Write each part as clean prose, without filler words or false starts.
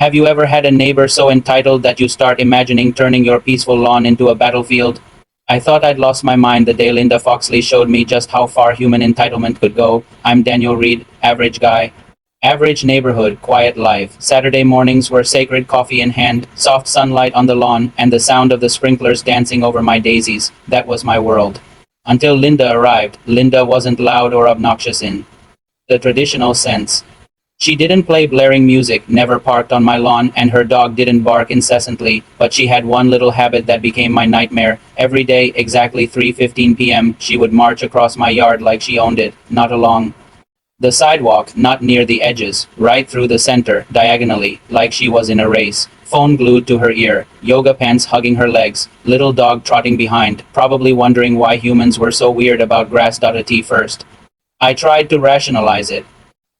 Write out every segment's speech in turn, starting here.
Have you ever had a neighbor so entitled that you start imagining turning your peaceful lawn into a battlefield? I thought I'd lost my mind the day Linda Foxley showed me just how far human entitlement could go. I'm Daniel Reed, average guy. Average neighborhood, quiet life. Saturday mornings were sacred, coffee in hand, soft sunlight on the lawn, and the sound of the sprinklers dancing over my daisies. That was my world. Until Linda arrived. Linda wasn't loud or obnoxious in the traditional sense. She didn't play blaring music, never parked on my lawn, and her dog didn't bark incessantly, but she had one little habit that became my nightmare. Every day, exactly 3:15 p.m., she would march across my yard like she owned it, not along the sidewalk, not near the edges, right through the center, diagonally, like she was in a race. Phone glued to her ear, yoga pants hugging her legs, little dog trotting behind, probably wondering why humans were so weird about grass. At first, I tried to rationalize it.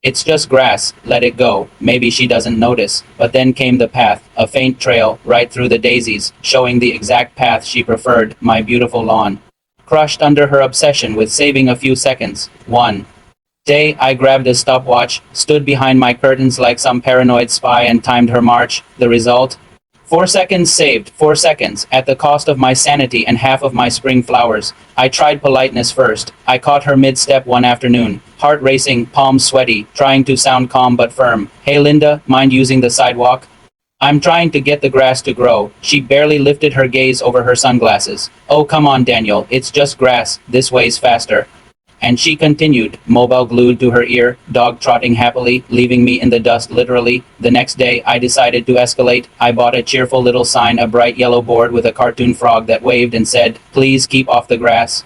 It's just grass, let it go, maybe she doesn't notice. But then came the path, a faint trail, right through the daisies, showing the exact path she preferred, my beautiful lawn. Crushed under her obsession with saving a few seconds. One day, I grabbed a stopwatch, stood behind my curtains like some paranoid spy and timed her march. The result? 4 seconds saved, 4 seconds, at the cost of my sanity and half of my spring flowers. I tried politeness first. I caught her mid-step one afternoon, heart racing, palms sweaty, trying to sound calm but firm. Hey Linda, mind using the sidewalk? I'm trying to get the grass to grow. She barely lifted her gaze over her sunglasses. Oh come on Daniel, it's just grass, this way's faster. And she continued, mobile glued to her ear, dog trotting happily, leaving me in the dust literally. The next day, I decided to escalate. I bought a cheerful little sign, a bright yellow board with a cartoon frog that waved and said, please keep off the grass.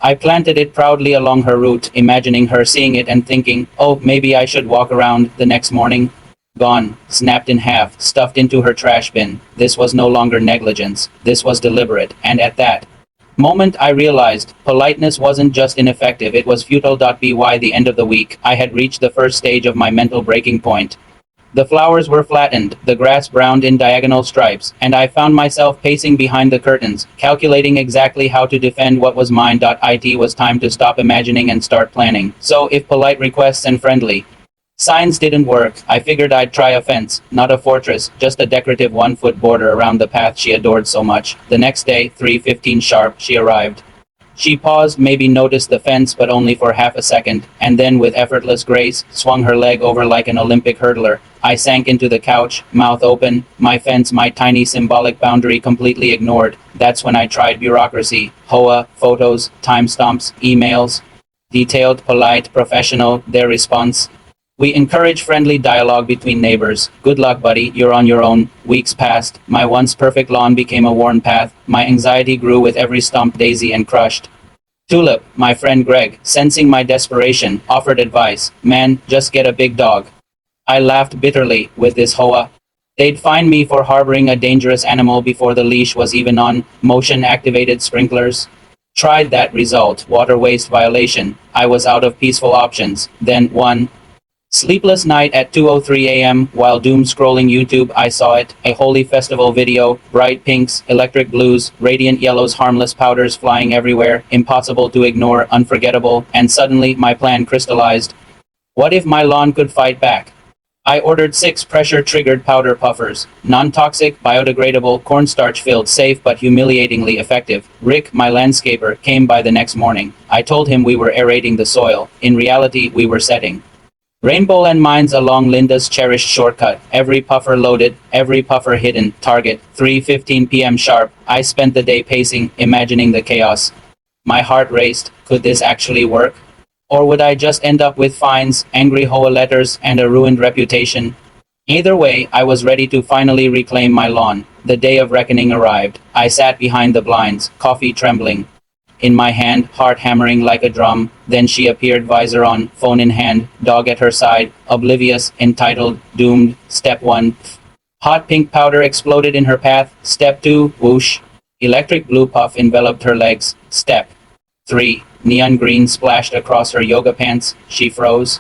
I planted it proudly along her route, imagining her seeing it and thinking, oh, maybe I should walk around. The next morning, gone, snapped in half, stuffed into her trash bin. This was no longer negligence. This was deliberate, and at that moment I realized politeness wasn't just ineffective, it was futile. By the end of the week, I had reached the first stage of my mental breaking point. The flowers were flattened, the grass browned in diagonal stripes, and I found myself pacing behind the curtains, calculating exactly how to defend what was mine. It was time to stop imagining and start planning. So if polite requests and friendly signs didn't work, I figured I'd try a fence, not a fortress, just a decorative 1-foot border around the path she adored so much. The next day, 3:15 sharp, she arrived. She paused, maybe noticed the fence, but only for half a second, and then with effortless grace, swung her leg over like an Olympic hurdler. I sank into the couch, mouth open, my fence, my tiny symbolic boundary completely ignored. That's when I tried bureaucracy. HOA, photos, timestamps, emails. Detailed, polite, professional, their response. We encourage friendly dialogue between neighbors. Good luck, buddy, you're on your own. Weeks passed. My once perfect lawn became a worn path. My anxiety grew with every stomped daisy and crushed tulip. My friend Greg, sensing my desperation, offered advice. Man, just get a big dog. I laughed bitterly. With this HOA, they'd fine me for harboring a dangerous animal before the leash was even on. Motion-activated sprinklers. Tried that, result, water waste violation. I was out of peaceful options. Then, one sleepless night at 2:03 a.m., while doom scrolling YouTube, I saw it, a holy festival video, bright pinks, electric blues, radiant yellows, harmless powders flying everywhere, impossible to ignore, unforgettable, and suddenly my plan crystallized. What if my lawn could fight back? I ordered 6 pressure-triggered powder puffers, non-toxic, biodegradable, cornstarch-filled, safe but humiliatingly effective. Rick, my landscaper, came by the next morning. I told him we were aerating the soil. In reality, we were setting rainbow landmines along Linda's cherished shortcut. Every puffer loaded, every puffer hidden. Target, 3:15 p.m. sharp. I spent the day pacing, imagining the chaos. My heart raced. Could this actually work? Or would I just end up with fines, angry HOA letters, and a ruined reputation? Either way, I was ready to finally reclaim my lawn. The day of reckoning arrived. I sat behind the blinds, coffee trembling in my hand, heart hammering like a drum. Then she appeared, visor on, phone in hand, dog at her side, oblivious, entitled, doomed. Step 1. Hot pink powder exploded in her path. Step 2. Whoosh. Electric blue puff enveloped her legs. Step 3. Neon green splashed across her yoga pants. She froze.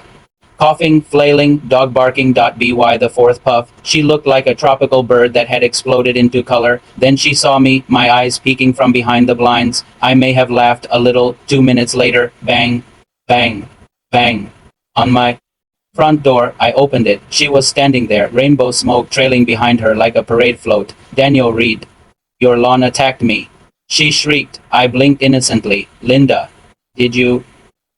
Coughing, flailing, dog barking. By the 4th puff, she looked like a tropical bird that had exploded into color. Then she saw me, my eyes peeking from behind the blinds. I may have laughed a little. 2 minutes later, bang, bang, bang, on my Front door, I opened it. She was standing there, rainbow smoke trailing behind her like a parade float. Daniel Reed. Your lawn attacked me. She shrieked. I blinked innocently. Linda. Did you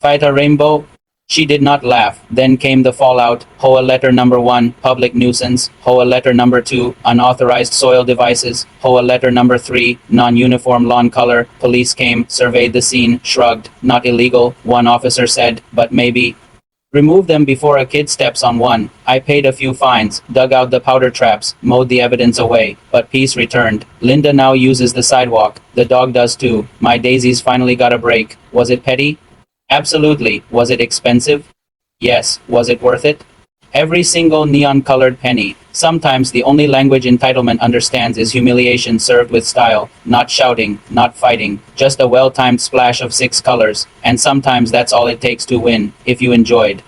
fight a rainbow? She did not laugh. Then came the fallout. HOA letter number 1, public nuisance. HOA letter number 2, unauthorized soil devices. HOA letter number 3, non-uniform lawn color. Police came, surveyed the scene, shrugged. Not illegal, one officer said, but maybe. Remove them before a kid steps on one. I paid a few fines, dug out the powder traps, mowed the evidence away, but peace returned. Linda now uses the sidewalk. The dog does too. My daisies finally got a break. Was it petty? Absolutely. Was it expensive? Yes. Was it worth it? Every single neon-colored penny. Sometimes the only language entitlement understands is humiliation served with style, not shouting, not fighting, just a well-timed splash of 6 colors, and sometimes that's all it takes to win. If you enjoyed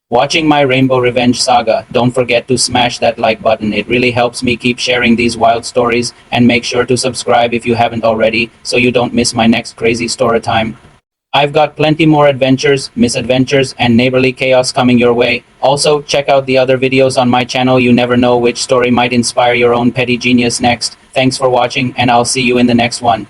watching my Rainbow Revenge saga, don't forget to smash that like button. It really helps me keep sharing these wild stories, and make sure to subscribe if you haven't already, so you don't miss my next crazy story time. I've got plenty more adventures, misadventures, and neighborly chaos coming your way. Also, check out the other videos on my channel. You never know which story might inspire your own petty genius next. Thanks for watching, and I'll see you in the next one.